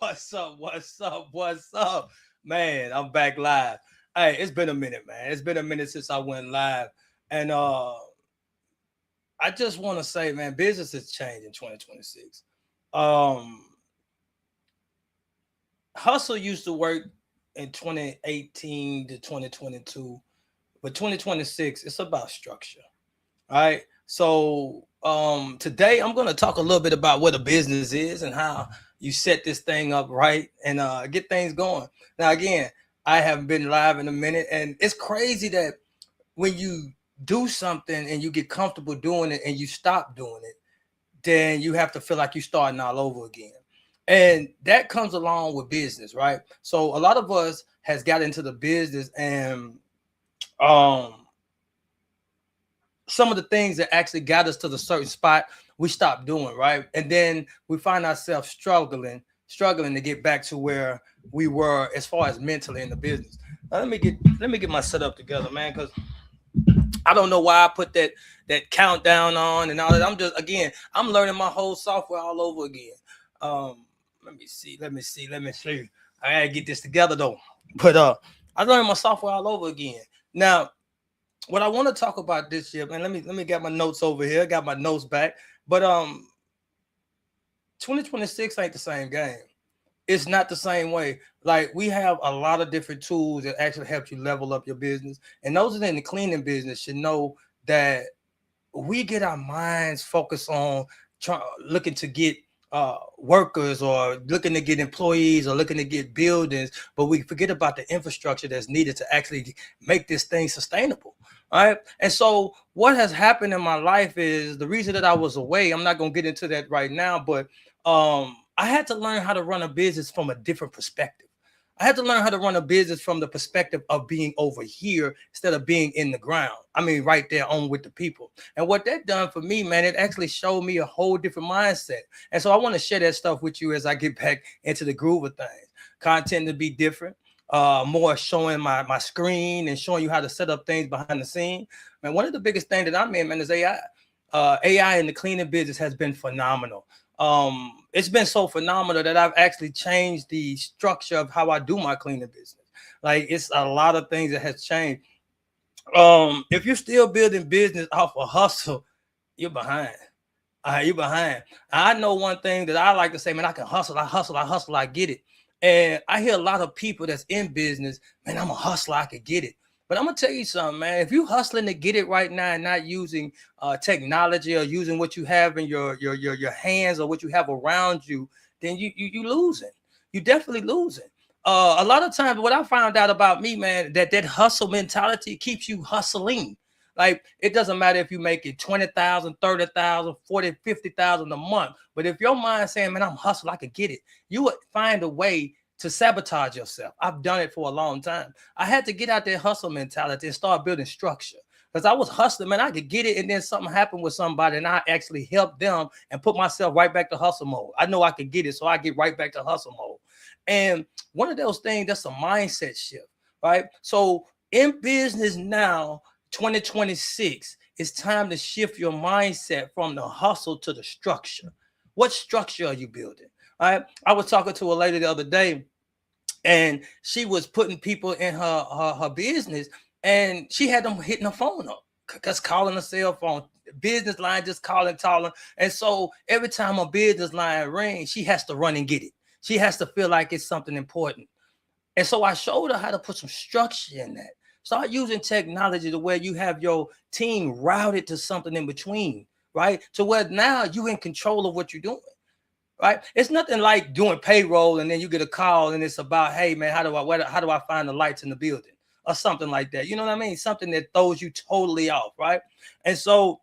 What's up? What's up? What's up? Man, I'm back live. Hey, it's been a minute, man. It's been a minute since I went live. And I just want to say, man, business has changed in 2026. Um Hustle used to work in 2018 to 2022, but 2026, it's about structure. All right. So today I'm gonna talk a little bit about what a business is and how you set this thing up right and get things going. Now again, I haven't been live in a minute, and it's crazy that when you do something and you get comfortable doing it and you stop doing it, then you have to feel like you're starting all over again. And that comes along with business, right? So a lot of us has got into the business and um some of the things that actually got us to the certain spot we stopped doing, right? And then we find ourselves struggling to get back to where we were as far as mentally in the business. Now, let me get my setup together, man, because I don't know why I put that countdown on and all that. I'm learning my whole software all over again. Let me see. I gotta get this together though. But I learned my software all over again. Now, what I want to talk about this year, man. Let me get my notes over here. I got my notes back. But 2026 ain't the same game. It's not the same way. Like we have a lot of different tools that actually help you level up your business. And those that are in the cleaning business should know that we get our minds focused on looking to get workers or looking to get employees or looking to get buildings, but we forget about the infrastructure that's needed to actually make this thing sustainable. All right. And so what has happened in my life is the reason that I was away. I'm not going to get into that right now, but I had to learn how to run a business from a different perspective. I had to learn how to run a business from the perspective of being over here instead of being in the ground. I mean, right there on with the people. And what that done for me, man, it actually showed me a whole different mindset. And so I want to share that stuff with you as I get back into the groove of things. Content to be different, more showing my screen and showing you how to set up things behind the scene. Man, one of the biggest things that I'm in, man, is AI. AI in the cleaning business has been phenomenal. It's been so phenomenal that I've actually changed the structure of how I do my cleaning business. Like it's a lot of things that has changed. If you're still building business off a hustle, you're behind. You're behind. I know one thing that I like to say, man, I can hustle, I get it. And I hear a lot of people that's in business, man, I'm a hustler, I could get it. But I'm gonna tell you something, man. If you hustling to get it right now and not using technology or using what you have in your hands or what you have around you, then you losing. You definitely losing. A lot of times, what I found out about me, man, that hustle mentality keeps you hustling. Like it doesn't matter if you make it 20,000, 30,000, 40, 50,000 a month. But if your mind saying, man, I'm hustle, I could get it, you would find a way to sabotage yourself. I've done it for a long time. I had to get out that hustle mentality and start building structure. Because I was hustling, man, I could get it, and then something happened with somebody, and I actually helped them and put myself right back to hustle mode. I know I could get it, so I get right back to hustle mode. And one of those things, that's a mindset shift, right? So in business now, 2026, it's time to shift your mindset from the hustle to the structure. What structure are you building? All right. I was talking to a lady the other day, and she was putting people in her business, and she had them hitting her phone up, just calling a cell phone, business line, just calling. And so every time a business line rings, she has to run and get it. She has to feel like it's something important. And so I showed her how to put some structure in that. Start using technology to where you have your team routed to something in between, right? To where now you in control of what you're doing, right? It's nothing like doing payroll and then you get a call and it's about, hey man, how do I find the lights in the building or something like that? You know what I mean? Something that throws you totally off, right? And so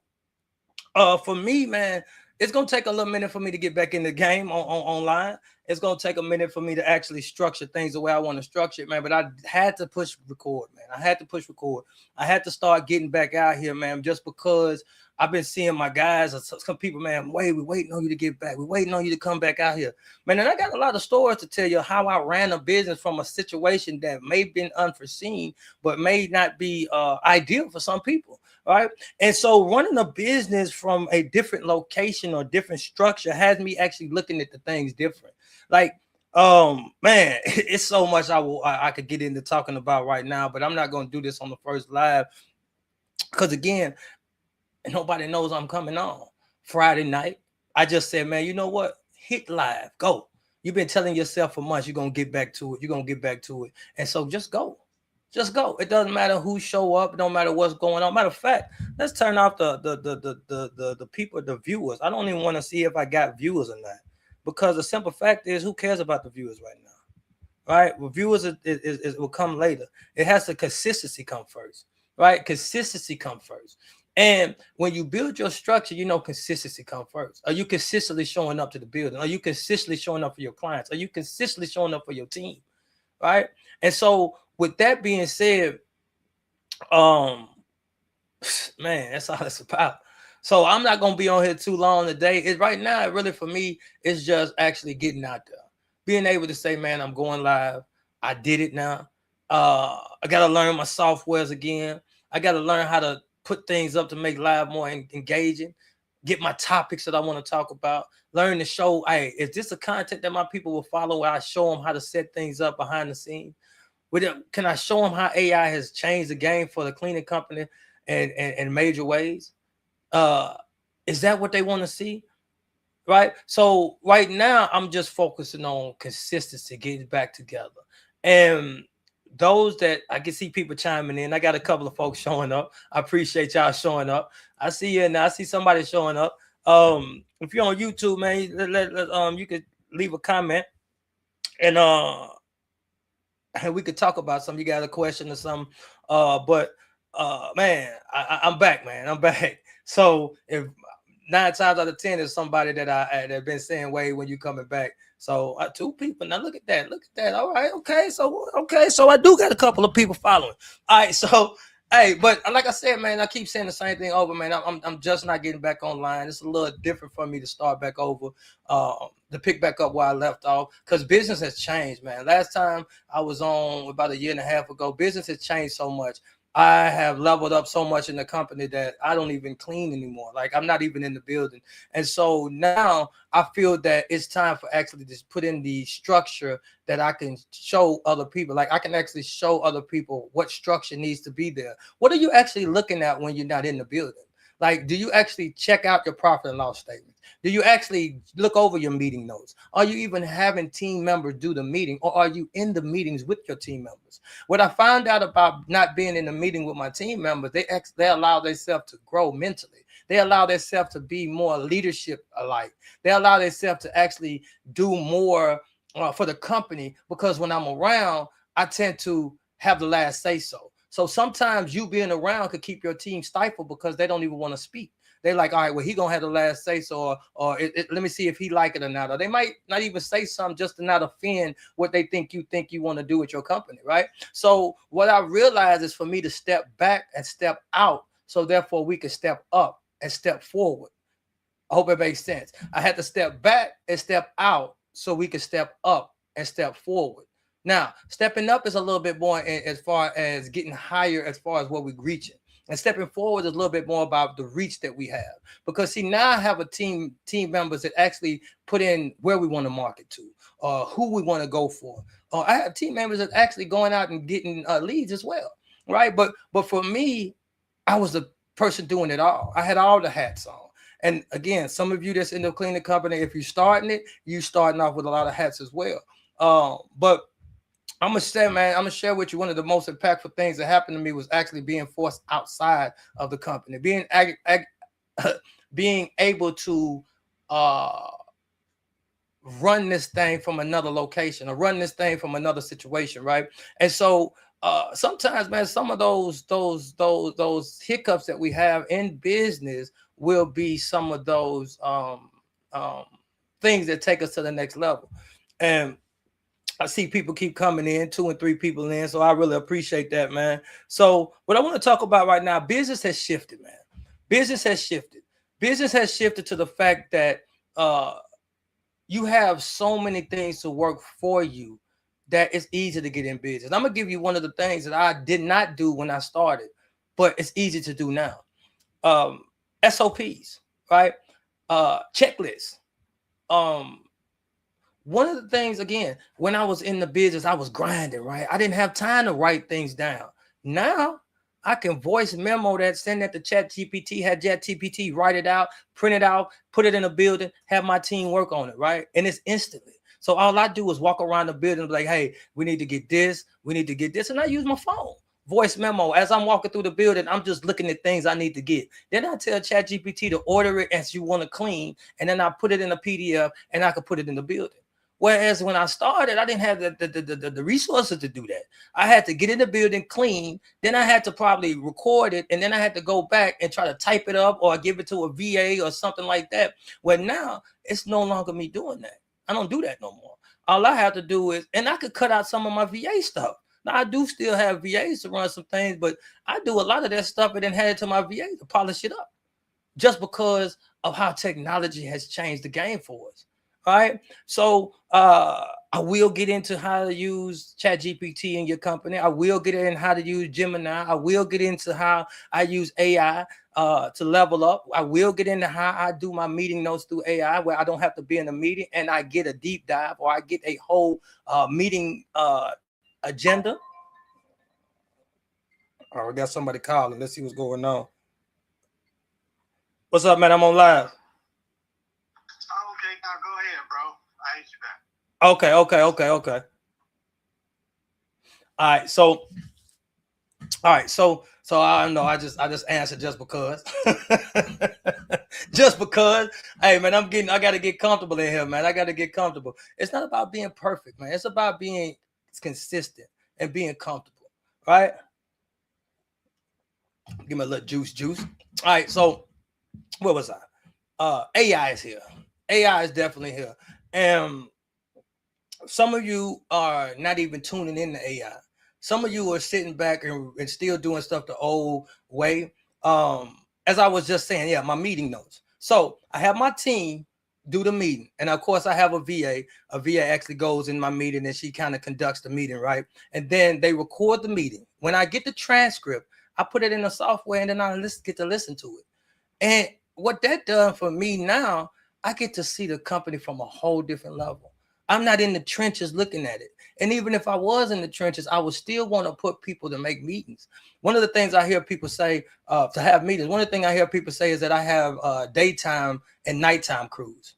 for me, man, it's gonna take a little minute for me to get back in the game online. It's gonna take a minute for me to actually structure things the way I want to structure it, man. But I had to push record, man. I had to push record. I had to start getting back out here, man, just because I've been seeing my guys or some people, man. Wait, we're waiting on you to get back. We're waiting on you to come back out here, man. And I got a lot of stories to tell you how I ran a business from a situation that may have been unforeseen, but may not be ideal for some people, right? And so running a business from a different location or different structure has me actually looking at the things different. Like Man, it's so much I could get into talking about right now, but I'm not gonna do this on the first live because again, nobody knows I'm coming on Friday night. I just said, man, you know what? Hit live, go. You've been telling yourself for months you're gonna get back to it. You're gonna get back to it, and so just go, just go. It doesn't matter who show up. It don't matter what's going on. Matter of fact, let's turn off the people, the viewers. I don't even want to see if I got viewers or not, because the simple fact is, who cares about the viewers right now? Right? Reviewers will come later. It has the consistency come first, right? Consistency come first. And when you build your structure, you know consistency come first. Are you consistently showing up to the building? Are you consistently showing up for your clients? Are you consistently showing up for your team? Right? And so with that being said, um, man, that's all it's about. So I'm not gonna be on here too long today. It right now, really for me, it's just actually getting out there, being able to say, man, I'm going live. I did it now. I gotta learn my softwares again. I gotta learn how to put things up to make live more engaging. Get my topics that I want to talk about. Learn to show, hey, is this a content that my people will follow? Where I show them how to set things up behind the scenes? Can I show them how AI has changed the game for the cleaning company and major ways? Uh, is that what they want to see? Right. So right now, I'm just focusing on consistency, getting back together. And those that I can see people chiming in, I got a couple of folks showing up. I appreciate y'all showing up. I see you now. I see somebody showing up. If you're on YouTube, man, you could leave a comment and and we could talk about something. You got a question or something. But man, I'm back, man. I'm back. So if 9 times out of 10 is somebody that I that been saying, "Wait, when you coming back?" So 2 people. Now look at that. Look at that. All right. Okay. So I do got a couple of people following. All right. So hey, but like I said, man, I keep saying the same thing over, man. I'm just not getting back online. It's a little different for me to start back over, to pick back up where I left off, because business has changed, man. Last time I was on about a year and a half ago, business has changed so much. I have leveled up so much in the company that I don't even clean anymore. Like I'm not even in the building. And so now I feel that it's time for actually just put in the structure that I can show other people. Like I can actually show other people what structure needs to be there. What are you actually looking at when you're not in the building? Like, do you actually check out your profit and loss statement? Do you actually look over your meeting notes? Are you even having team members do the meeting, or are you in the meetings with your team members? What I found out about not being in the meeting with my team members, they allow themselves to grow mentally. They allow themselves to be more leadership alike. They allow themselves to actually do more for the company, because when I'm around, I tend to have the last say so. So sometimes you being around could keep your team stifled because they don't even want to speak. They're like, all right, well, he gonna have the last say so, or let me see if he like it or not. Or they might not even say something just to not offend what they think you want to do with your company, right? So what I realized is for me to step back and step out, so therefore we can step up and step forward. I hope it makes sense. I had to step back and step out so we could step up and step forward. Now, stepping up is a little bit more as far as getting higher as far as what we're reaching. And stepping forward is a little bit more about the reach that we have. Because see, now I have a team members that actually put in where we want to market to, who we want to go for. I have team members that actually going out and getting leads as well, right? But for me, I was the person doing it all. I had all the hats on. And again, some of you that's in the cleaning company, if you're starting it, you starting off with a lot of hats as well. But I'm gonna say, man, I'm gonna share with you one of the most impactful things that happened to me was actually being forced outside of the company, being able to uh, run this thing from another location or run this thing from another situation, right? And so sometimes, man, some of those hiccups that we have in business will be some of those um, things that take us to the next level. And I see people keep coming in, 2 and 3 people in. So I really appreciate that, man. So what I want to talk about right now, business has shifted, man. Business has shifted. Business has shifted to the fact that you have so many things to work for you that it's easy to get in business. I'm gonna give you one of the things that I did not do when I started, but it's easy to do now. SOPs, right? Checklists. Um, One of the things, again, when I was in the business, I was grinding, right? I didn't have time to write things down. Now I can voice memo that, send that to Chat GPT, have Chat GPT write it out, print it out, put it in a building, have my team work on it, right? And it's instantly. So all I do is walk around the building and be like, hey, we need to get this, we need to get this. And I use my phone. Voice memo. As I'm walking through the building, I'm just looking at things I need to get. Then I tell Chat GPT to order it as you want to clean, and then I put it in a PDF and I can put it in the building. Whereas when I started, I didn't have the resources to do that. I had to get in the building clean. Then I had to probably record it. And then I had to go back and try to type it up or give it to a VA or something like that. Where now it's no longer me doing that. I don't do that no more. All I have to do is, and I could cut out some of my VA stuff. Now I do still have VAs to run some things, but I do a lot of that stuff and then hand it to my VA to polish it up, just because of how technology has changed the game for us. All right. So I will get into how to use Chat GPT in your company. I will get in how to use Gemini. I will get into how I use AI to level up. I will get into how I do my meeting notes through AI, where I don't have to be in a meeting and I get a deep dive, or I get a whole meeting agenda. All right, we got somebody calling. Let's see what's going on. What's up, man? I'm on live. Oh, okay, now go ahead, bro. I hate you back. Okay. All right. So I don't know. I just answered just because. Just because. Hey man, I gotta get comfortable in here, man. I gotta get comfortable. It's not about being perfect, man. It's about being consistent and being comfortable. Right? Give me a little juice. All right, so where was I? AI is here. AI is definitely here. And some of you are not even tuning in to AI. Some of you are sitting back and still doing stuff the old way. As I was just saying, yeah, my meeting notes. So I have my team do the meeting. And of course, I have a VA. A VA actually goes in my meeting and she kind of conducts the meeting, right? And then they record the meeting. When I get the transcript, I put it in the software and then I get to listen to it. And what that does for me now, I get to see the company from a whole different level. I'm not in the trenches looking at it. And even if I was in the trenches, I would still want to put people to make meetings. One of the things I hear people say to have meetings, one of the things I hear people say is that I have daytime and nighttime crews.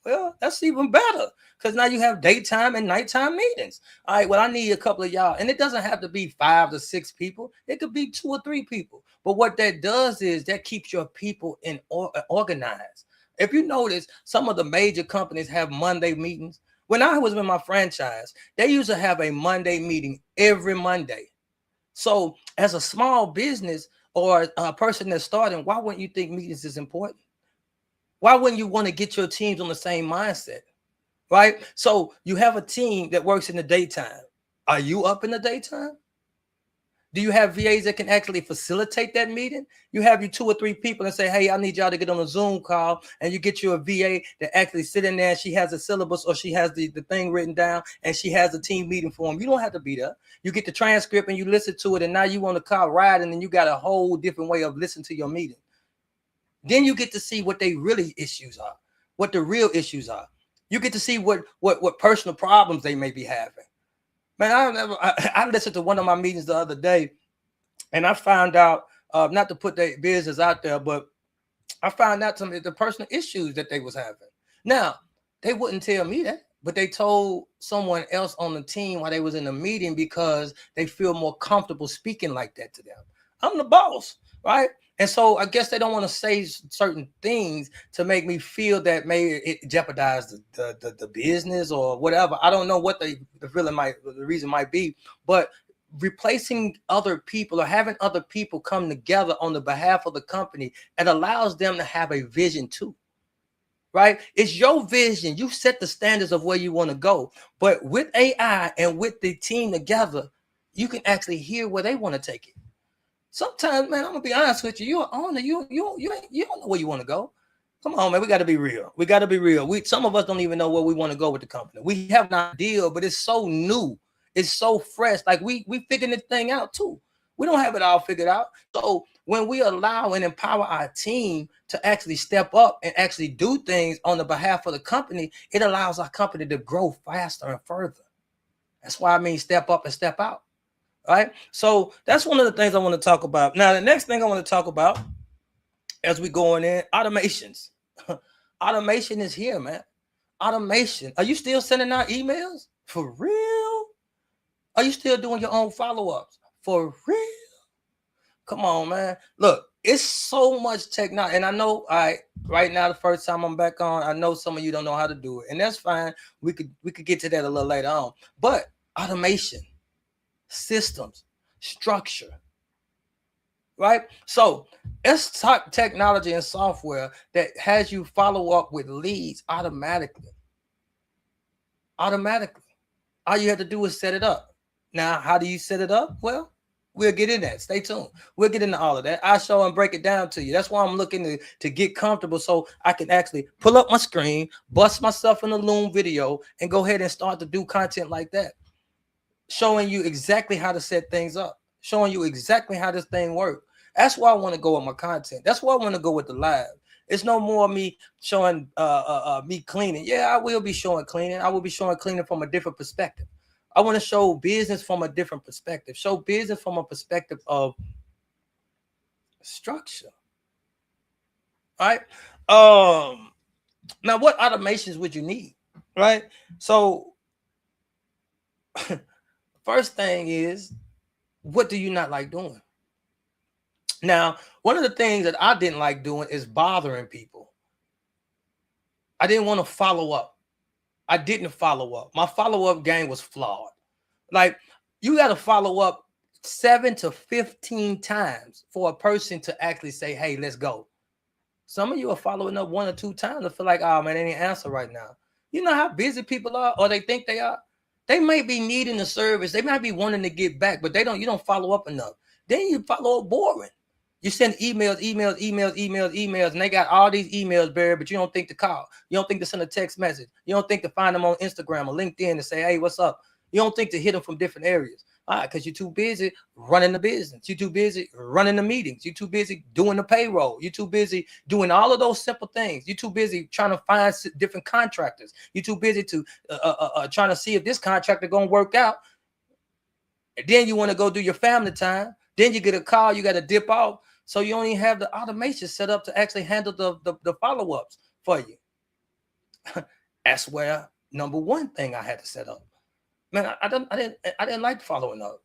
Well, that's even better, because now you have daytime and nighttime meetings. All right, well, I need a couple of y'all. And it doesn't have to be 5 to 6 people. It could be 2 or 3 people. But what that does is that keeps your people organized. If you notice, some of the major companies have Monday meetings. When I was with my franchise, they used to have a Monday meeting every Monday. So as a small business or a person that's starting, why wouldn't you think meetings is important? Why wouldn't you want to get your teams on the same mindset? Right? So you have a team that works in the daytime. Are you up in the daytime? Do you have VAs that can actually facilitate that meeting? You have your 2 or 3 people and say, hey, I need y'all to get on a Zoom call, and you get you a VA that actually sit in there and she has a syllabus or she has the thing written down and she has a team meeting for them. You don't have to be there. You get the transcript and you listen to it, and now you want to call ride, and then you got a whole different way of listening to your meeting. Then you get to see what they really issues are, what the real issues are. You get to see what personal problems they may be having. Man, I listened to one of my meetings the other day, and I found out, not to put their business out there, but I found out some of the personal issues that they was having. Now, they wouldn't tell me that, but they told someone else on the team while they was in the meeting, because they feel more comfortable speaking like that to them. I'm the boss, right? And so I guess they don't want to say certain things to make me feel that maybe it jeopardized the business or whatever. I don't know what the reason might be, but replacing other people or having other people come together on the behalf of the company, it allows them to have a vision too. Right? It's your vision. You set the standards of where you want to go. But with AI and with the team together, you can actually hear where they want to take it. Sometimes, man, I'm gonna be honest with you. You're an owner. You don't know where you want to go. Come on, man. We got to be real. Some of us don't even know where we want to go with the company. We have an idea, but it's so new. It's so fresh. Like we figuring this thing out too. We don't have it all figured out. So when we allow and empower our team to actually step up and actually do things on the behalf of the company, it allows our company to grow faster and further. That's why I mean step up and step out. Right. So that's one of the things I want to talk about. Now, the next thing I want to talk about as we going in, automations. Automation is here, man. Automation. Are you still sending out emails? For real? Are you still doing your own follow-ups? For real? Come on, man. Look, it's so much technology. And I know right now, the first time I'm back on, I know some of you don't know how to do it. And that's fine. We could get to that a little later on. But automation, systems, structure, right? So it's technology and software that has you follow up with leads automatically. Automatically. All you have to do is set it up. Now, how do you set it up? Well, we'll get in that. Stay tuned. We'll get into all of that. I'll show and break it down to you. That's why I'm looking to get comfortable so I can actually pull up my screen, bust myself in a Loom video, and go ahead and start to do content like that. Showing you exactly how to set things up. Showing you exactly how this thing works. That's why I want to go with my content. That's why I want to go with the live. It's no more me showing me cleaning. Yeah, I will be showing cleaning. I will be showing cleaning from a different perspective. I want to show business from a different perspective. Show business from a perspective of structure. Right? Now what automations would you need? Right? So first thing is, what do you not like doing? Now, one of the things that I didn't like doing is bothering people. I didn't want to follow up. I didn't follow up. My follow-up game was flawed. Like, you got to follow up 7 to 15 times for a person to actually say, hey, let's go. Some of you are following up 1 or 2 times to feel like, oh, man, they didn't answer right now. You know how busy people are, or they think they are? They may be needing the service. They might be wanting to get back, but you don't follow up enough. Then you follow up boring. You send emails, and they got all these emails buried, but you don't think to call. You don't think to send a text message. You don't think to find them on Instagram or LinkedIn and say, hey, what's up? You don't think to hit them from different areas. All right, because you're too busy running the business. You're too busy running the meetings. You're too busy doing the payroll. You're too busy doing all of those simple things. You're too busy trying to find different contractors. You're too busy to trying to see if this contractor going to work out. And then you want to go do your family time. Then you get a call. You got to dip off. So you only have the automation set up to actually handle the follow-ups for you. That's where number one thing I had to set up. Man, I didn't like following up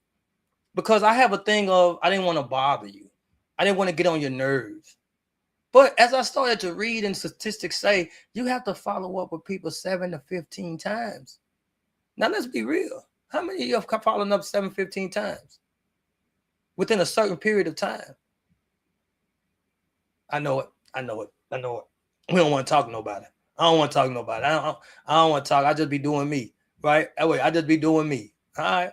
because I have a thing of I didn't want to bother you. I didn't want to get on your nerves. But as I started to read and statistics say, you have to follow up with people 7 to 15 times. Now let's be real. How many of you have followed up 7, 15 times within a certain period of time? I know it. We don't want to talk nobody. I don't want to talk nobody. I don't want to talk. I just be doing me, right? I just be doing me. All right.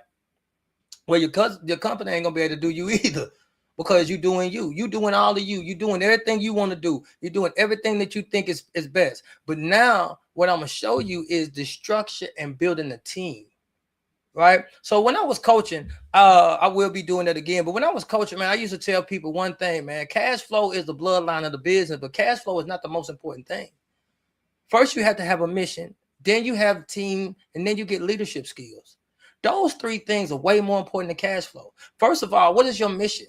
Well, your company ain't gonna be able to do you either, because you doing you. You doing all of you. You doing everything you want to do. You're doing everything that you think is best. But now, what I'm gonna show you is the structure and building a team. Right. So when I was coaching, I will be doing that again. But when I was coaching, man, I used to tell people one thing, man. Cash flow is the bloodline of the business, but cash flow is not the most important thing. First, you have to have a mission. Then you have a team, and then you get leadership skills. Those 3 things are way more important than cash flow. First of all, what is your mission?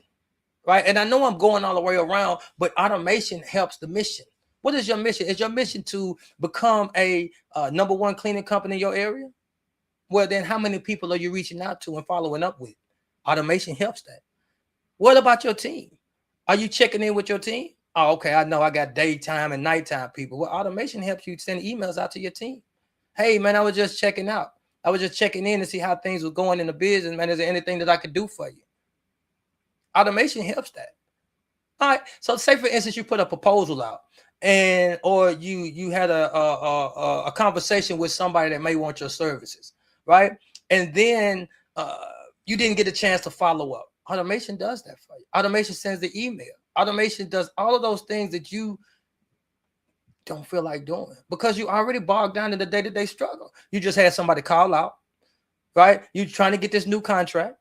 Right. And I know I'm going all the way around, but automation helps the mission. What is your mission? Is your mission to become a number 1 cleaning company in your area? Well, then how many people are you reaching out to and following up with? Automation helps that. What about your team? Are you checking in with your team? Oh, okay. I know I got daytime and nighttime people. Well, automation helps you send emails out to your team. Hey, man, I was just checking out. I was just checking in to see how things were going in the business. Man, is there anything that I could do for you? Automation helps that. All right. So say, for instance, you put a proposal out, or you had a conversation with somebody that may want your services. Right. And then you didn't get a chance to follow up. Automation does that for you. Automation sends the email. Automation does all of those things that you don't feel like doing because you already bogged down in the day-to-day struggle. You just had somebody call out, right? You're trying to get this new contract.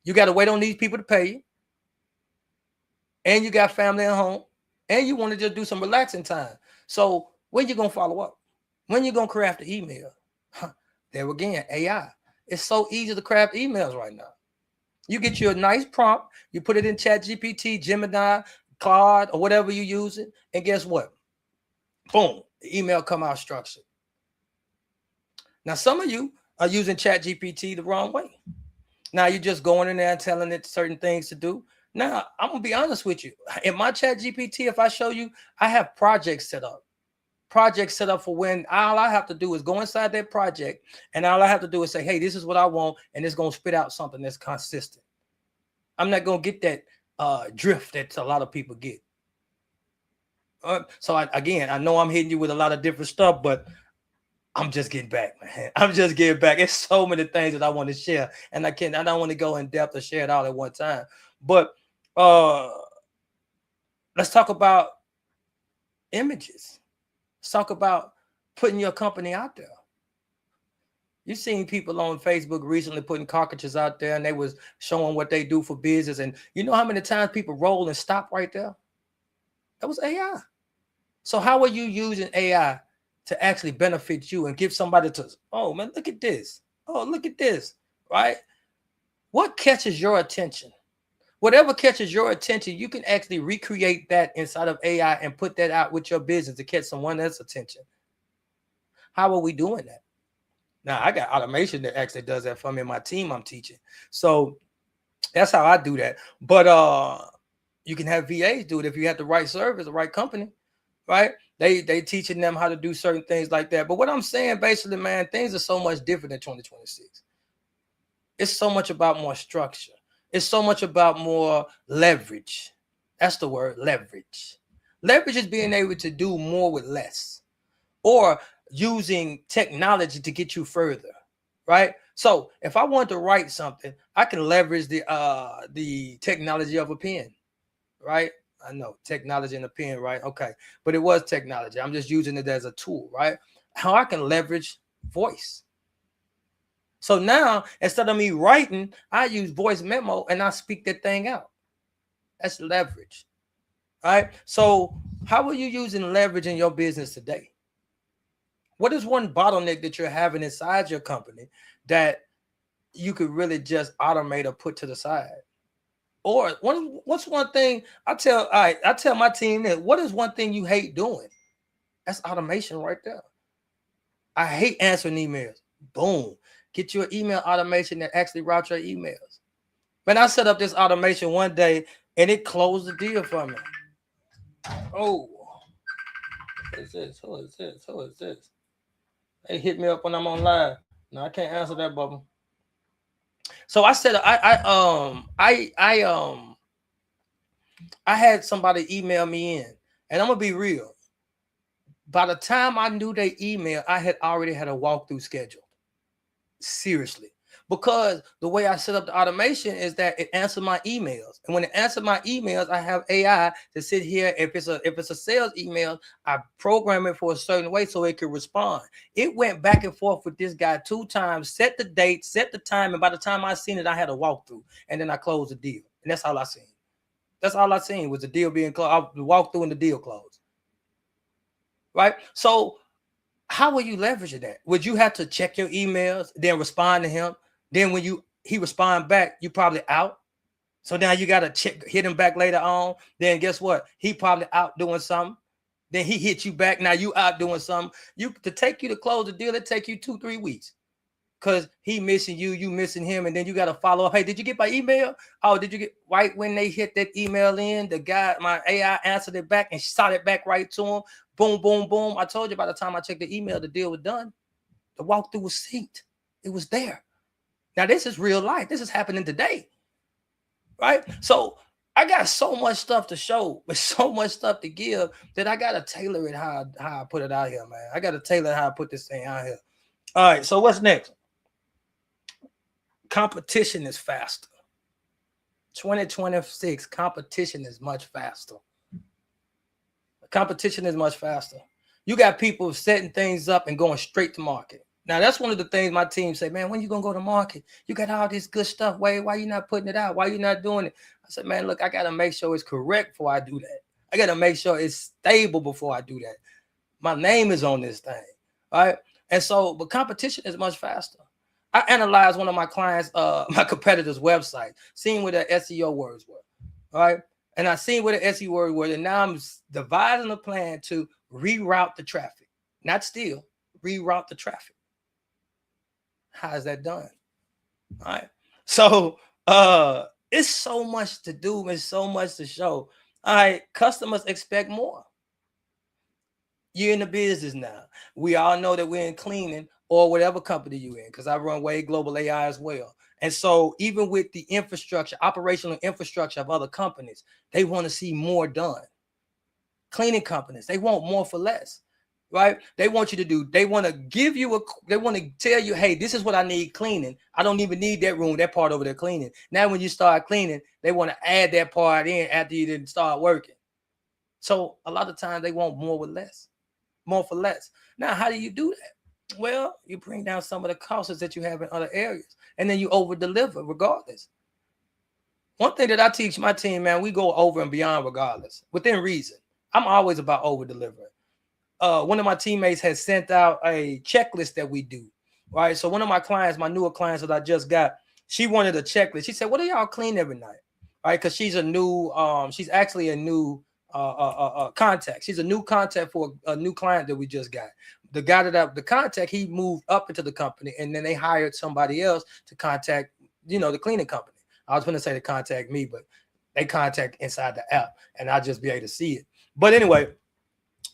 You got to wait on these people to pay you, and you got family at home, and you want to just do some relaxing time. So when you gonna follow up? When you gonna craft the email? There again, AI. It's so easy to craft emails right now. You get you a nice prompt, you put it in Chat GPT, Gemini, Claude, or whatever you use it, and guess what? Boom, the email come out structured. Now, some of you are using Chat GPT the wrong way. Now you're just going in there and telling it certain things to do. Now, I'm gonna be honest with you. In my Chat GPT, if I show you, I have projects set up. Project set up for when all I have to do is go inside that project, and all I have to do is say, hey, this is what I want, and it's going to spit out something that's consistent. I'm not going to get that drift that a lot of people get. So again, I know I'm hitting you with a lot of different stuff, but I'm just getting back, man. I'm just getting back. It's so many things that I want to share, and I don't want to go in depth or share it all at one time. But let's talk about images. Let's talk about putting your company out there. You've seen people on Facebook recently putting caricatures out there, and they was showing what they do for business. And you know how many times people roll and stop right there? That was AI. So how are you using AI to actually benefit you and give somebody to, oh man, look at this. Oh, look at this, right? What catches your attention? Whatever catches your attention, you can actually recreate that inside of AI and put that out with your business to catch someone else's attention. How are we doing that? Now, I got automation that actually does that for me and my team I'm teaching. So that's how I do that. But you can have VAs do it if you have the right service, the right company, right? They teaching them how to do certain things like that. But what I'm saying basically, man, things are so much different in 2026. It's so much about more structure. It's so much about more leverage. That's the word, leverage. Leverage is being able to do more with less, or using technology to get you further, right? So if I want to write something, I can leverage the technology of a pen, right? I know technology in a pen, right? Okay, but it was technology. I'm just using it as a tool, right? How I can leverage voice. So now, instead of me writing, I use voice memo and I speak that thing out. That's leverage, right? So how are you using leverage in your business today? What is one bottleneck that you're having inside your company that you could really just automate or put to the side? Or what's one thing I tell my team that what is one thing you hate doing? That's automation right there. I hate answering emails. Boom. Get you an email automation that actually routes your emails. Man, I set up this automation one day and it closed the deal for me. Oh, what is this? Who is this? Who is this? They hit me up when I'm on live. No, I can't answer that, bubble. So I said I had somebody email me in, and I'm gonna be real. By the time I knew they email, I had already had a walkthrough scheduled. Seriously. Because the way I set up the automation is that it answers my emails. And when it answers my emails, I have AI to sit here. If it's a sales email, I program it for a certain way so it can respond. It went back and forth with this guy 2 times, set the date, set the time, and by the time I seen it, I had a walkthrough. And then I closed the deal. And that's all I seen. That's all I seen was the deal being closed. The walkthrough and the deal closed. Right? So how will you leverage that? Would you have to check your emails, then respond to him? Then when he respond back, you probably out. So now you got to hit him back later on. Then guess what? He probably out doing something. Then he hit you back. Now you out doing something. To take you to close the deal, it take you 2-3 weeks. Because he missing you, you missing him, and then you got to follow up. Hey, did you get my email? Oh, did you get right when they hit that email in? The guy, my AI answered it back and shot it back right to him. Boom, boom, boom. I told you by the time I checked the email, the deal was done. The walkthrough was synced. It was there. Now, this is real life. This is happening today. Right? So I got so much stuff to show, with so much stuff to give that I got to tailor it how I put it out here, man. I got to tailor how I put this thing out here. All right. So what's next? Competition is faster. 2026, competition is much faster. Competition is much faster. You got people setting things up and going straight to market. Now that's one of the things my team say, man, when you gonna go to market? You got all this good stuff. Why you not putting it out? Why you not doing it? I said, man, look, I gotta make sure it's correct before I do that. I gotta make sure it's stable before I do that. My name is on this thing, right? And so, but competition is much faster. I analyzed one of my clients, my competitor's website, seeing where their SEO words were, right? And I seen where the SEO words were, and now I'm devising a plan to reroute the traffic, not steal, reroute the traffic. How is that done? All right. So it's so much to do and so much to show. All right, customers expect more. You're in the business now. We all know that we're in cleaning or whatever company you're in, because I run W.A.D.E Global AI as well. And so even with the infrastructure, operational infrastructure of other companies, they want to see more done. Cleaning companies, they want more for less, right? They want you to do, they want to give you they want to tell you, hey, this is what I need cleaning. I don't even need that room, that part over there cleaning. Now, when you start cleaning, they want to add that part in after you didn't start working. So a lot of times they want more with less, more for less. Now, how do you do that? Well, you bring down some of the costs that you have in other areas, and then you over deliver regardless. One thing that I teach my team, man, we go over and beyond regardless, within reason. I'm always about over delivering. One of my teammates has sent out a checklist that we do, right? So one of my clients, my newer clients that I just got, she wanted a checklist. She said, "What do y'all clean every night?" Right? Because she's a new, she's actually a new contact. She's a new contact for a new client that we just got. The guy that the contact, he moved up into the company, and then they hired somebody else to contact, the cleaning company. I was going to say to contact me, but they contact inside the app, and I'll just be able to see it. But anyway,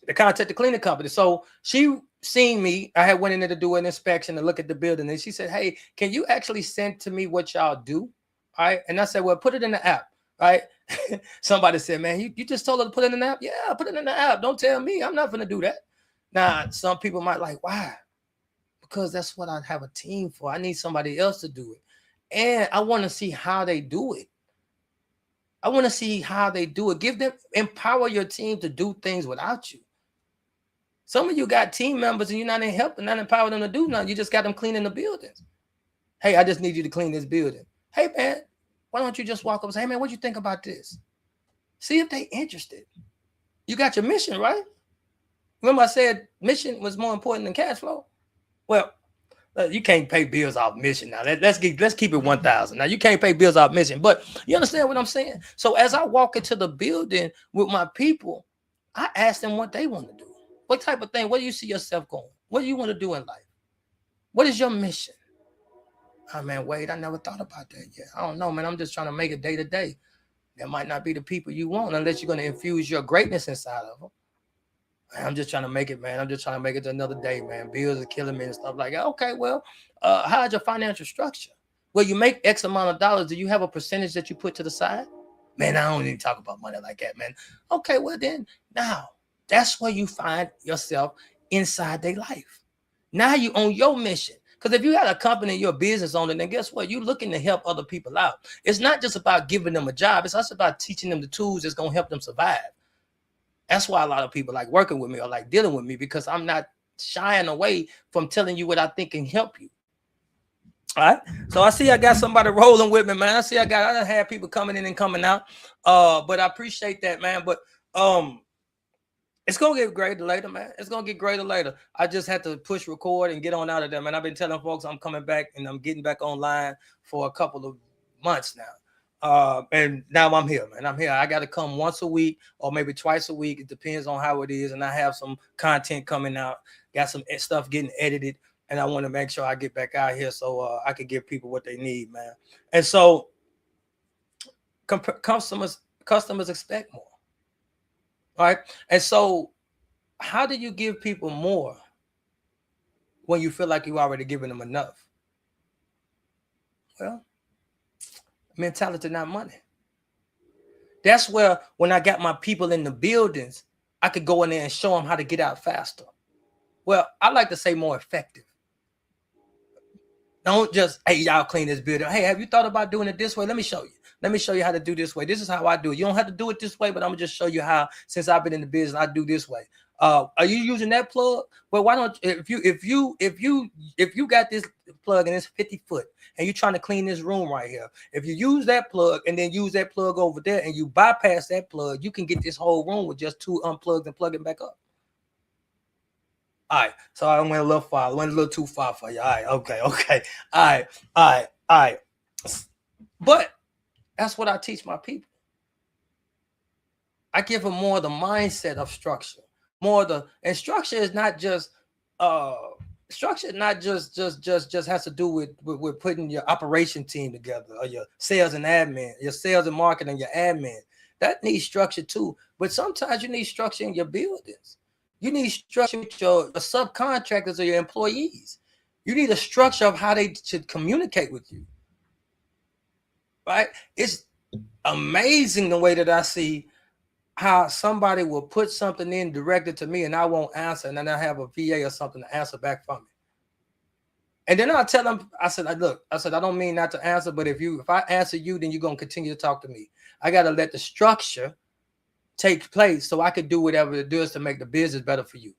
they contact the cleaning company. So she seen me. I had went in there to do an inspection and look at the building, and she said, "Hey, can you actually send to me what y'all do?" All right. And I said, "Well, put it in the app." Right. Somebody said, "Man, you just told her to put it in the app." Yeah, put it in the app. Don't tell me. I'm not going to do that. Now, some people might like, why? Because that's what I have a team for. I need somebody else to do it. And I want to see how they do it. I want to see how they do it. Give them, empower your team to do things without you. Some of you got team members and you're not in helping, not empowering them to do nothing. You just got them cleaning the buildings. Hey, I just need you to clean this building. Hey, man, why don't you just walk up and say, "Hey, man, what you think about this?" See if they interested. You got your mission, right? Remember I said mission was more important than cash flow? Well, you can't pay bills off mission now. Let's keep it 1,000. Now you can't pay bills off mission, but you understand what I'm saying? So as I walk into the building with my people, I ask them what they want to do. What type of thing? Where do you see yourself going? What do you want to do in life? What is your mission? Oh man, wait, I never thought about that yet. I don't know, man. I'm just trying to make it day to day. That might not be the people you want unless you're going to infuse your greatness inside of them. I'm just trying to make it, man. I'm just trying to make it to another day, man. Bills are killing me and stuff like that. Okay, well, how's your financial structure? Well, you make X amount of dollars. Do you have a percentage that you put to the side? Man, I don't even talk about money like that, man. Okay, well then, now that's where you find yourself inside their life. Now you on your mission. Because if you had a company, you're a business owner, then guess what? You're looking to help other people out. It's not just about giving them a job. It's also about teaching them the tools that's going to help them survive. That's why a lot of people like working with me or like dealing with me, because I'm not shying away from telling you what I think can help you. All right. So I see I got somebody rolling with me, man. I had people coming in and coming out. But I appreciate that, man. But it's gonna get greater later, man. It's gonna get greater later. I just had to push record and get on out of there, man. I've been telling folks I'm coming back and I'm getting back online for a couple of months now. And now I'm here, man. I'm here. I got to come once a week or maybe twice a week. It depends on how it is. And I have some content coming out, got some stuff getting edited, and I want to make sure I get back out here so I can give people what they need, man. And so customers expect more. All right. And so how do you give people more when you feel like you already given them enough? Well, mentality, not money. That's where when I got my people in the buildings, I could go in there and show them how to get out faster. Well, I like to say more effective. Don't just, hey, y'all clean this building. Hey, have you thought about doing it this way? Let me show you. Let me show you how to do this way. This is how I do it. You don't have to do it this way, but I'm gonna just show you how. Since I've been in the business, I do this way. Are you using that plug? Well, why don't if you got this plug and it's 50 foot and you're trying to clean this room right here, if you use that plug and then use that plug over there and you bypass that plug, you can get this whole room with just 2 unplugs and plug it back up. All right, so I went a little far. I went a little too far for you. All right, okay. All right. But that's what I teach my people. I give them more of the mindset of structure. More of the, and structure is not just structure not just has to do with putting your operation team together, or your sales and admin, your sales and marketing, your admin. That needs structure too. But sometimes you need structure in your buildings. You need structure with your subcontractors or your employees. You need a structure of how they should communicate with you. Right? It's amazing the way that I see how somebody will put something in directed to me and I won't answer, and then I have a VA or something to answer back from me. And then I'll tell them, I said, I don't mean not to answer, but if I answer you, then you're going to continue to talk to me. I got to let the structure take place so I could do whatever it does to make the business better for you.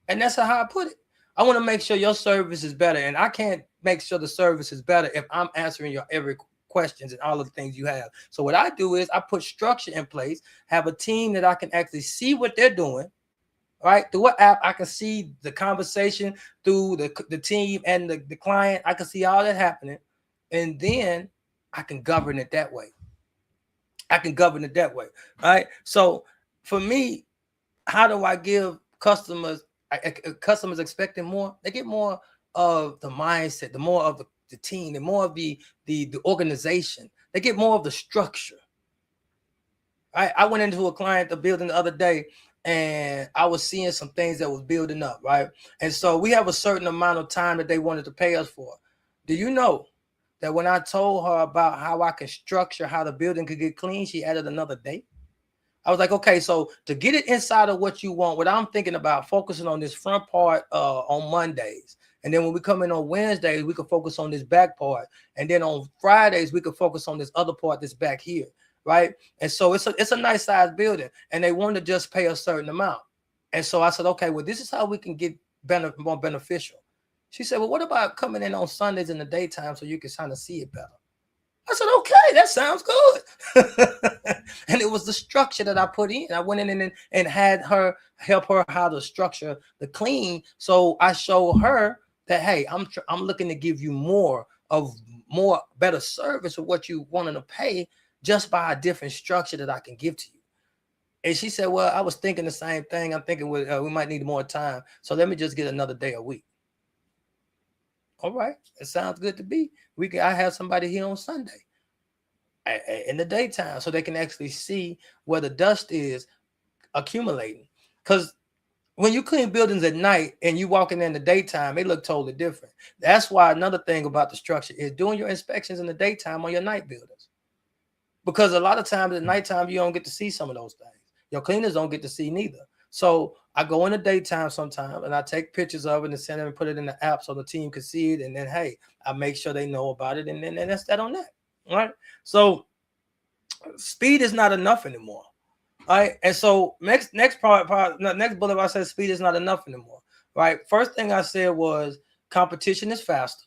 And that's how I put it. I want to make sure your service is better, and I can't make sure the service is better if I'm answering your every questions and all of the things you have. So what I do is I put structure in place, have a team that I can actually see what they're doing, right? Through an app, I can see the conversation through the team and the client. I can see all that happening, and then I can govern it that way. Right? So for me, how do I give customers expecting more? They get more of the mindset, the more of the team, the more of the organization. They get more of the structure. I went into a client building the other day, and I was seeing some things that was building up, right? And so we have a certain amount of time that they wanted to pay us for. Do you know that when I told her about how I can structure how the building could get clean, she added another day? I was like, okay, so to get it inside of what you want, what I'm thinking about, focusing on this front part on Mondays. And then when we come in on Wednesdays, we can focus on this back part. And then on Fridays, we can focus on this other part that's back here, right? And so it's a nice size building, and they want to just pay a certain amount. And so I said, okay, well, this is how we can get more beneficial. She said, well, what about coming in on Sundays in the daytime so you can kind of see it better? I said, okay, that sounds good. And it was the structure that I put in. I went in and had her help her how to structure the clean. So I showed her that, hey, I'm looking to give you more better service of what you wanted to pay just by a different structure that I can give to you. And she said, well, I was thinking the same thing. I'm thinking we might need more time. So let me just get another day a week. All right, it sounds good to me. I have somebody here on Sunday in the daytime so they can actually see where the dust is accumulating. Because when you clean buildings at night and you walk in the daytime, they look totally different. That's why another thing about the structure is doing your inspections in the daytime on your night buildings. Because a lot of times at nighttime, you don't get to see some of those things. Your cleaners don't get to see neither. So I go in the daytime sometime and I take pictures of it and send them and put it in the app so the team can see it. And then, hey, I make sure they know about it. And then that's that on that. All right. So speed is not enough anymore. All right. And so next bullet, I said speed is not enough anymore. Right. First thing I said was competition is faster.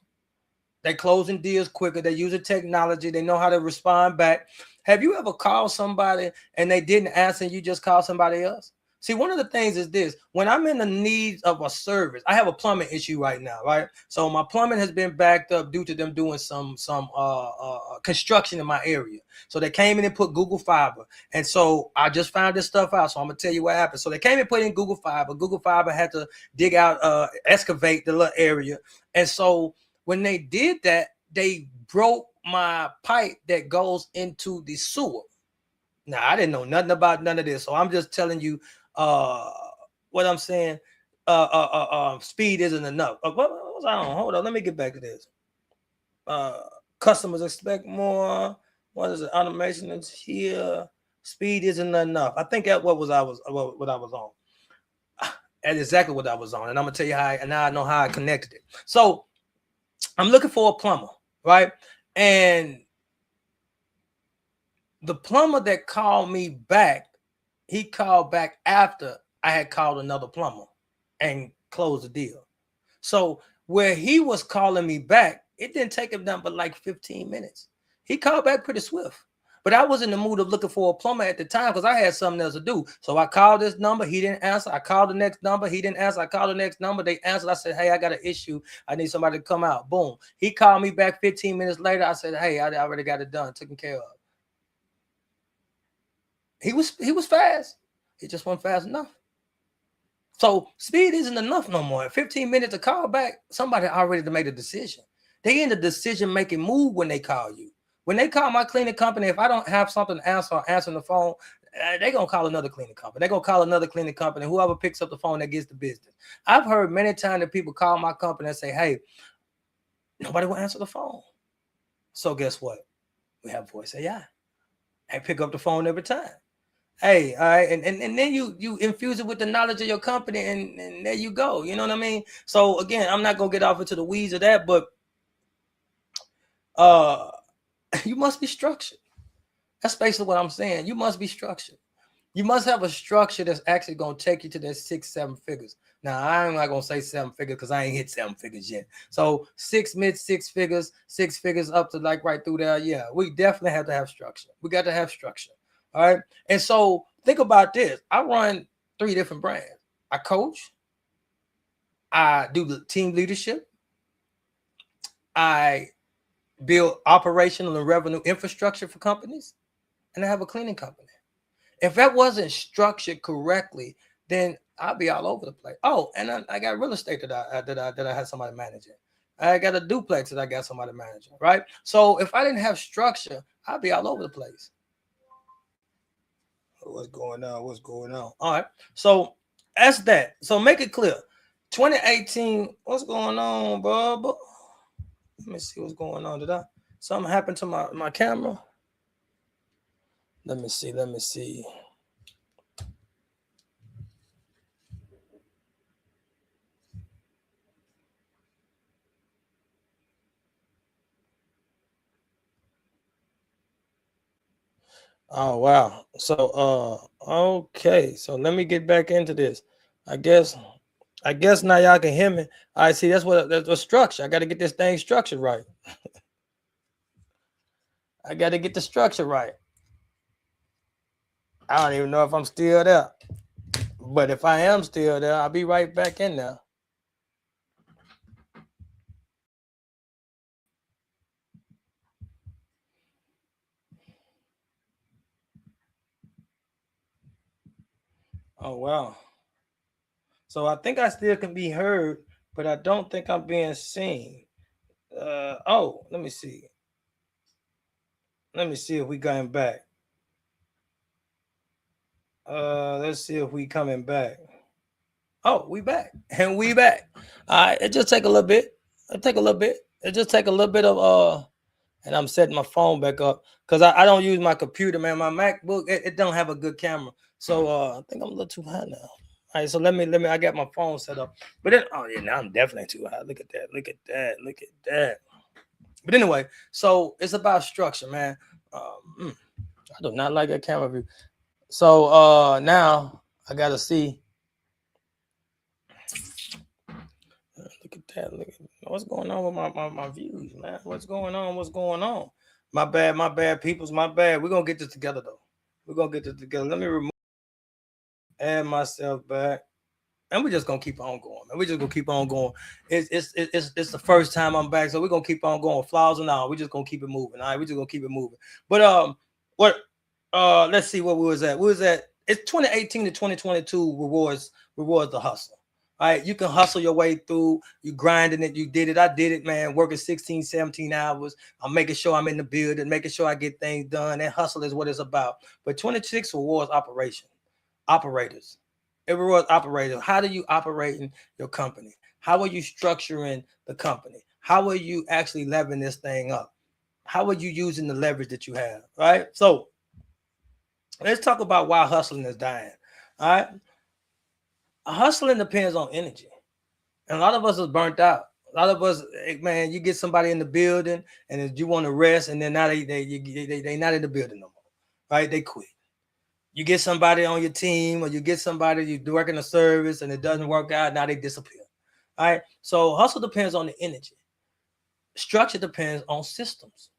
They closing deals quicker. They using technology. They know how to respond back. Have you ever called somebody and they didn't answer and you just called somebody else? See, one of the things is this. When I'm in the need of a service, I have a plumbing issue right now, right? So my plumbing has been backed up due to them doing some construction in my area. So they came in and put Google Fiber. And so I just found this stuff out. So I'm going to tell you what happened. So they came and put in Google Fiber. Google Fiber had to dig out, excavate the little area. And so when they did that, they broke my pipe that goes into the sewer. Now, I didn't know nothing about none of this. So I'm just telling you what I'm saying. Speed isn't enough. What was I on? Hold on. Let me get back to this. Customers expect more. What is it? Automation is here. Speed isn't enough. I think that what I was on. That's exactly what I was on. And I'm going to tell you how, and now I know how I connected it. So I'm looking for a plumber, right? And The plumber that called me back, he called back after I had called another plumber and closed the deal. So where he was calling me back, it didn't take him nothing but like 15 minutes. He called back pretty swift. But I was in the mood of looking for a plumber at the time because I had something else to do. So I called this number. He didn't answer. I called the next number. He didn't answer. I called the next number. They answered. I said, hey, I got an issue. I need somebody to come out. Boom. He called me back 15 minutes later. I said, hey, I already got it done, taken care of. He was fast. It just wasn't fast enough. So speed isn't enough no more. 15 minutes to call back, somebody already made a decision. They in the decision-making mood when they call you. When they call my cleaning company, if I don't have something to answer or answering the phone, they're going to call another cleaning company. They're going to call another cleaning company, whoever picks up the phone that gets the business. I've heard many times that people call my company and say, hey, nobody will answer the phone. So guess what? We have voice AI. I pick up the phone every time. Hey, all right, and then you infuse it with the knowledge of your company, and there you go. You know what I mean? So again, I'm not gonna get off into the weeds of that, but you must be structured. That's basically what I'm saying. You must be structured. You must have a structure that's actually gonna take you to that 6-7 figures. Now I'm not gonna say 7 figures because I ain't hit 7 figures yet. So mid-6 figures, 6 figures up to like right through there. Yeah, we definitely have to have structure. We got to have structure. All right. And so think about this. I run 3 different brands. I coach, I do the team leadership, I build operational and revenue infrastructure for companies, and I have a cleaning company. If that wasn't structured correctly, then I'll be all over the place. Oh, and I got real estate that I had somebody managing. I got a duplex that I got somebody managing, right? So if I didn't have structure, I'd be all over the place. What's going on? What's going on? All right. So that's that. So make it clear. 2018, what's going on, Bob? Let me see what's going on. Did I something happened to my camera? Let me see. Let me see. Oh wow. So okay. So let me get back into this. I guess now y'all can hear me. I see that's the structure. I got to get this thing structured right. I got to get the structure right. I don't even know if I'm still there. But if I am still there, I'll be right back in there. Oh wow. So I think I still can be heard, but I don't think I'm being seen. Oh, let me see. Let me see if we going back. Let's see if we coming back. Oh, we back. And we back. All right, it just take a little bit. It take a little bit. It just take a little bit of and I'm setting my phone back up because I don't use my computer, man. My MacBook, it don't have a good camera. So I think I'm a little too high now. All right, so let me I got my phone set up. But then oh yeah, now I'm definitely too high. Look at that, look at that, look at that. But anyway, so it's about structure, man. I do not like that camera view. So now I gotta see. Look at that. Look at what's going on with my views, man. What's going on? What's going on? My bad, peoples. My bad. We're gonna get this together though. We're gonna get this together. Let me add myself back. And we're just gonna keep on going, man. We're just gonna keep on going. It's the first time I'm back, so we're gonna keep on going, flaws and all. We're just gonna keep it moving. All right, we're just gonna keep it moving. But what let's see what we was at. We was at it's 2018 to 2022 rewards the hustle. All right, you can hustle your way through. You grinding it, you did it. I did it, man. Working 16, 17 hours. I'm making sure I'm in the building, making sure I get things done. And hustle is what it's about. But 26 rewards operators. It rewards operators. How do you operate in your company? How are you structuring the company? How are you actually leveling this thing up? How are you using the leverage that you have? Right. So let's talk about why hustling is dying. All right. Hustling depends on energy. And a lot of us is burnt out. A lot of us, man, you get somebody in the building and you want to rest, and then now they not in the building no more. right? They quit. You get somebody on your team, or you get somebody you work in a service and it doesn't work out. Now they disappear. All right. So hustle depends on the energy. Structure depends on systems.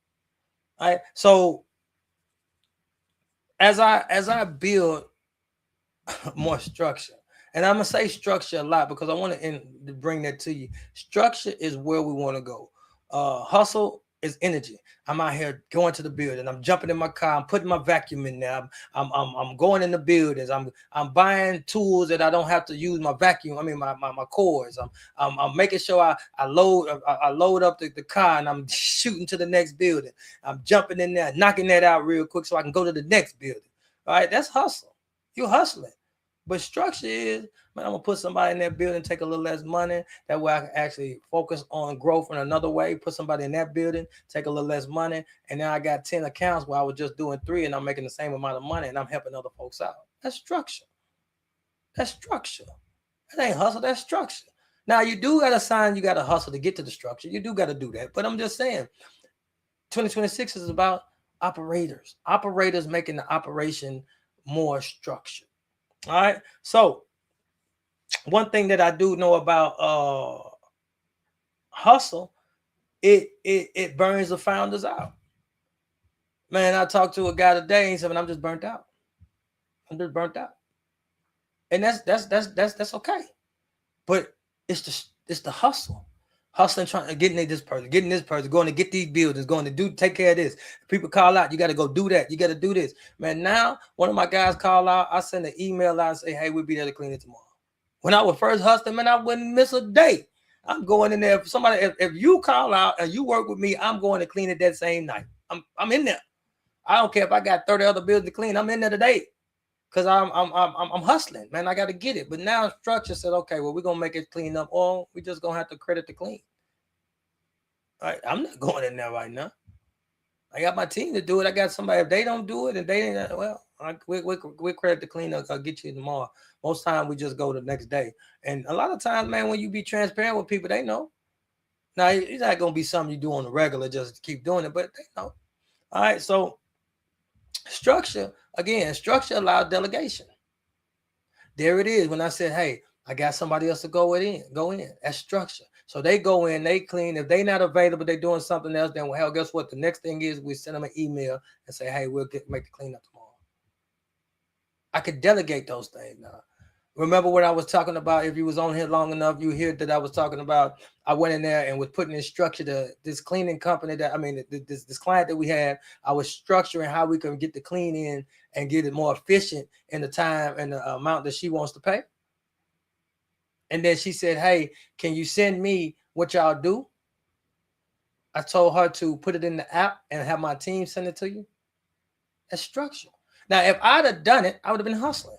All right. So as I build more structure, and I'm gonna say structure a lot because I want to bring that to you. Structure is where we want to go. Hustle is energy. I'm out here going to the building. I'm jumping in my car. I'm putting my vacuum in there. I'm going in the buildings. I'm buying tools that I don't have to use my vacuum. I mean my cords. I'm making sure I load up the car and I'm shooting to the next building. I'm jumping in there, knocking that out real quick so I can go to the next building. All right, that's hustle. You're hustling. But structure is, man, I'm gonna put somebody in that building, take a little less money. That way I can actually focus on growth in another way. Put somebody in that building, take a little less money, and now I got 10 accounts where I was just doing 3 and I'm making the same amount of money and I'm helping other folks out. That's structure. That's structure. That ain't hustle, that's structure. Now you do gotta sign, you gotta hustle to get to the structure. You do gotta do that. But I'm just saying, 2026 is about operators. Operators making the operation more structured. All right. So one thing that I do know about hustle, it burns the founders out. Man, I talked to a guy today and he said, "Man, I'm just burnt out. I'm just burnt out." And that's okay. But it's the hustle. Hustling, trying to getting this person, going to get these buildings, going to take care of this. People call out, you got to go do that. You got to do this. Man, now one of my guys call out, I send an email out and say, "Hey, we'll be there to clean it tomorrow." When I was first hustling, man, I wouldn't miss a day. I'm going in there. If somebody, if you call out and you work with me, I'm going to clean it that same night. I'm in there. I don't care if I got 30 other bills to clean. I'm in there today because I'm hustling, man. I got to get it. But now structure said, okay, well, we're gonna make it clean up, or we just gonna have to credit the clean. All right, I'm not going in there right now. I got my team to do it. I got somebody. If they don't do it, and they ain't, well, we credit the clean up. I'll get you tomorrow. Most time we just go the next day. And a lot of times, man, when you be transparent with people, they know. Now it's not gonna be something you do on the regular, just to keep doing it, but they know. All right, so structure allows delegation. There it is. When I said, hey, I got somebody else to go in. That's structure. So they go in, they clean. If they not available, they're doing something else. Then, well, hell, guess what? The next thing is we send them an email and say, hey, make the cleanup tomorrow. I could delegate those things now. Remember what I was talking about? If you was on here long enough, you hear that I was talking about. I went in there and was putting in structure to this cleaning company this client that we had. I was structuring how we can get the clean in and get it more efficient in the time and the amount that she wants to pay. And then she said, hey, can you send me what y'all do? I told her to put it in the app and have my team send it to you. That's structure. Now, if I'd have done it, I would have been hustling.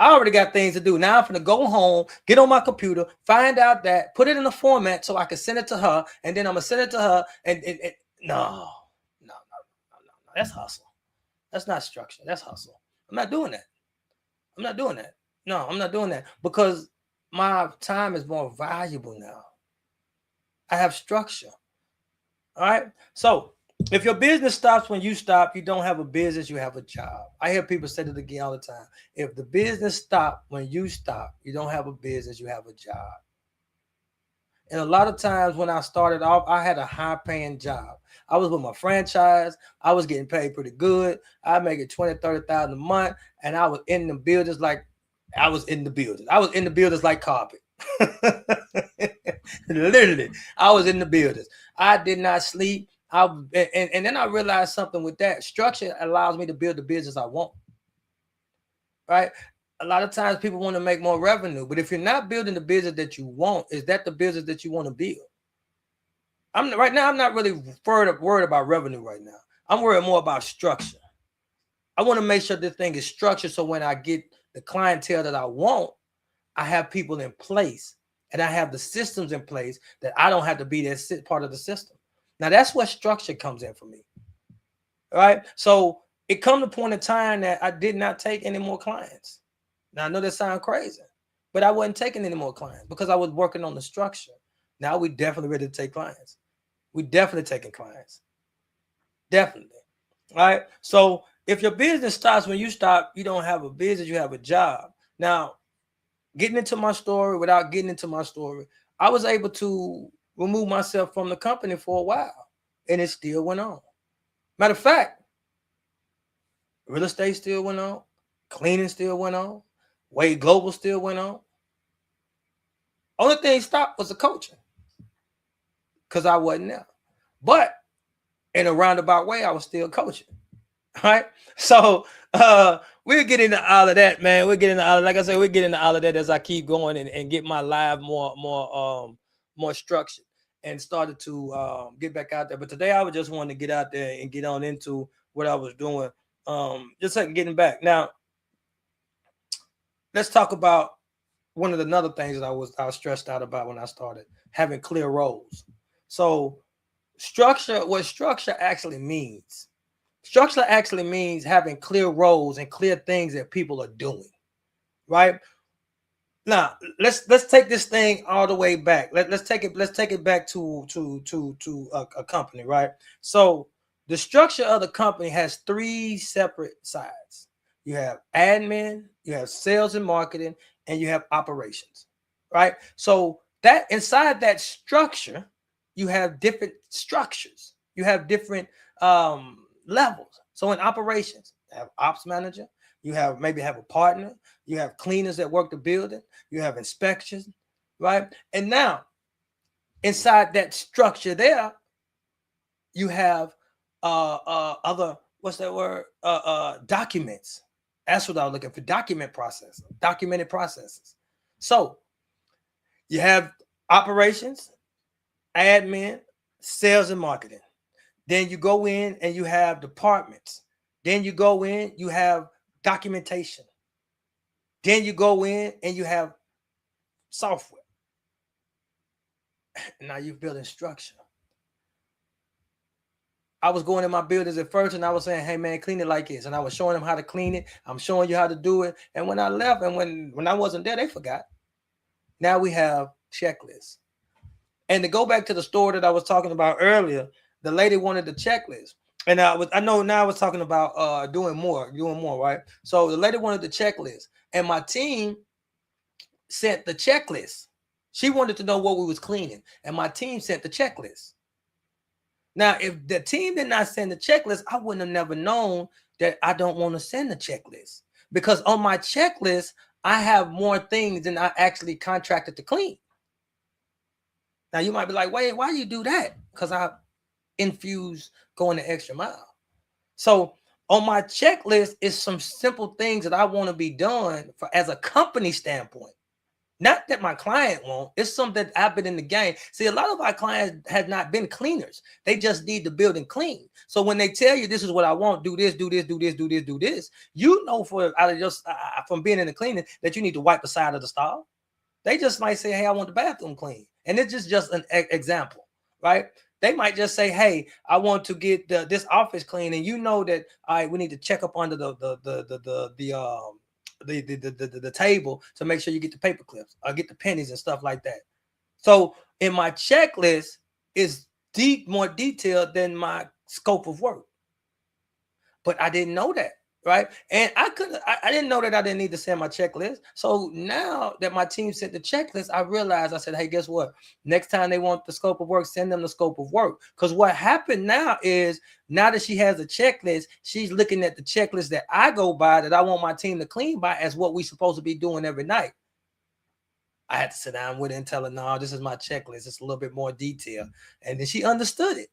I already got things to do. Now I'm going to go home, get on my computer, find out that, put it in a format so I can send it to her, and then I'm going to send it to her. And no. That's hustle. That's not structure. That's hustle. I'm not doing that. No, I'm not doing that because my time is more valuable now. I have structure. All right. So if your business stops when you stop, you don't have a business, you have a job. I hear people say that again all the time. If the business stops when you stop, you don't have a business, you have a job. And a lot of times when I started off, I had a high paying job. I was with my franchise. I was getting paid pretty good. I make it 20, 30,000 a month. And I was in the buildings like carpet. Literally, I was in the buildings. I did not sleep. And then I realized something with that. Structure allows me to build the business I want. Right? A lot of times people want to make more revenue, but if you're not building the business that you want, is that the business that you want to build? I'm not really worried about revenue right now. I'm worried more about structure. I want to make sure this thing is structured so when I get the clientele that I want, I have people in place and I have the systems in place that I don't have to be that part of the system. Now that's where structure comes in for me. All right. So it come to a point in time that I did not take any more clients. Now I know that sounds crazy, but I wasn't taking any more clients because I was working on the structure. Now we definitely ready to take clients. We definitely taking clients. Definitely. All right. So If your business stops when you stop, you don't have a business, you have a job. Now, getting into my story, without getting into my story, I was able to remove myself from the company for a while, and it still went on. Matter of fact, real estate still went on, cleaning still went on, W.A.D.E Global still went on. Only thing stopped was the coaching because I wasn't there. But in a roundabout way, I was still coaching. Right. So we'll get into all of that, man. We'll get into all, like I said, we'll get into all of that as I keep going and get my live more structured and started to get back out there. But today I was just wanting to get out there and get on into what I was doing. Just like getting back. Now let's talk about one of the other things that I was stressed out about when I started having clear roles. So structure, what structure actually means. Structure actually means having clear roles and clear things that people are doing, right? Now let's take this thing all the way back. Let's take it back to a company, right? So the structure of the company has three separate sides. You have admin, you have sales and marketing, and you have operations, right? So that inside that structure, you have different structures. You have different levels. So in operations, you have ops manager, you have maybe have a partner, you have cleaners that work the building, you have inspections, right? And now inside that structure there, you have other, what's that word? Documents. That's what I was looking for. Documented processes. So you have operations, admin, sales and marketing. Then you go in and you have departments. Then you go in, you have documentation. Then you go in and you have software. Now you're building structure. I was going in my buildings at first and I was saying, hey man, clean it like this. And I was showing them how to clean it. I'm showing you how to do it. And when I left and when I wasn't there, they forgot. Now we have checklists. And to go back to the store that I was talking about earlier, the lady wanted the checklist. And I know now I was talking about doing more, right? So the lady wanted the checklist. And my team sent the checklist. She wanted to know what we was cleaning. And my team sent the checklist. Now, if the team did not send the checklist, I wouldn't have never known that I don't want to send the checklist. Because on my checklist, I have more things than I actually contracted to clean. Now, you might be like, wait, why do you do that? Because I infuse going the extra mile. So on my checklist is some simple things that I want to be done for as a company standpoint. Not that my client won't. It's something that I've been in the game. See, a lot of our clients have not been cleaners. They just need the building clean. So when they tell you this is what I want, do this, do this, do this, do this, do this, you know for out of just from being in the cleaning that you need to wipe the side of the stall. They just might say, hey, I want the bathroom clean. And it's just an example, right? They might just say, hey, I want to get this office clean. And you know that, all right, we need to check up under the table to make sure you get the paper clips or get the pennies and stuff like that. So in my checklist is more detailed than my scope of work. But I didn't know that, right? And I didn't know that I didn't need to send my checklist. So now that my team sent the checklist, I realized, I said, hey, guess what? Next time they want the scope of work, send them the scope of work. Because what happened now is, now that she has a checklist, she's looking at the checklist that I go by, that I want my team to clean by, as what we're supposed to be doing every night. I had to sit down with her and tell her, no, this is my checklist. It's a little bit more detailed. And then she understood it.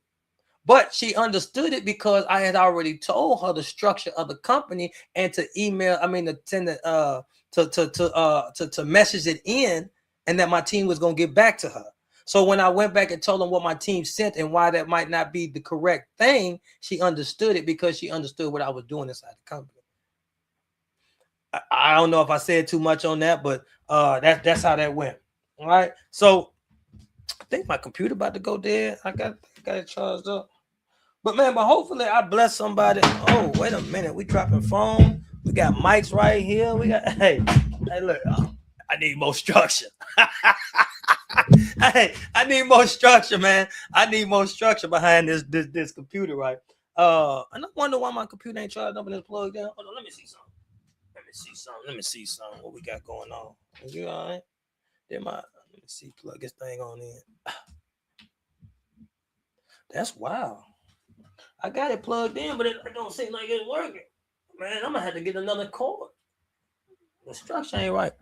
But she understood it because I had already told her the structure of the company and to send it to message it in, and that my team was going to get back to her. So when I went back and told them what my team sent and why that might not be the correct thing, she understood it because she understood what I was doing inside the company. I don't know if I said too much on that, but that's how that went. All right. So I think my computer about to go dead. I got it charged up. But hopefully I bless somebody. Oh, wait a minute. We dropping phone. We got mics right here. We got, hey, look, I need more structure. Hey, I need more structure, man. I need more structure behind this computer, right? And I wonder why my computer ain't charged up and it's plugged in. Hold on, let me see something. Let me see something. What we got going on? Is you all right? Let me see. Plug this thing on in. That's wild. I got it plugged in, but it don't seem like it's working. Man, I'm gonna have to get another cord. The structure ain't right.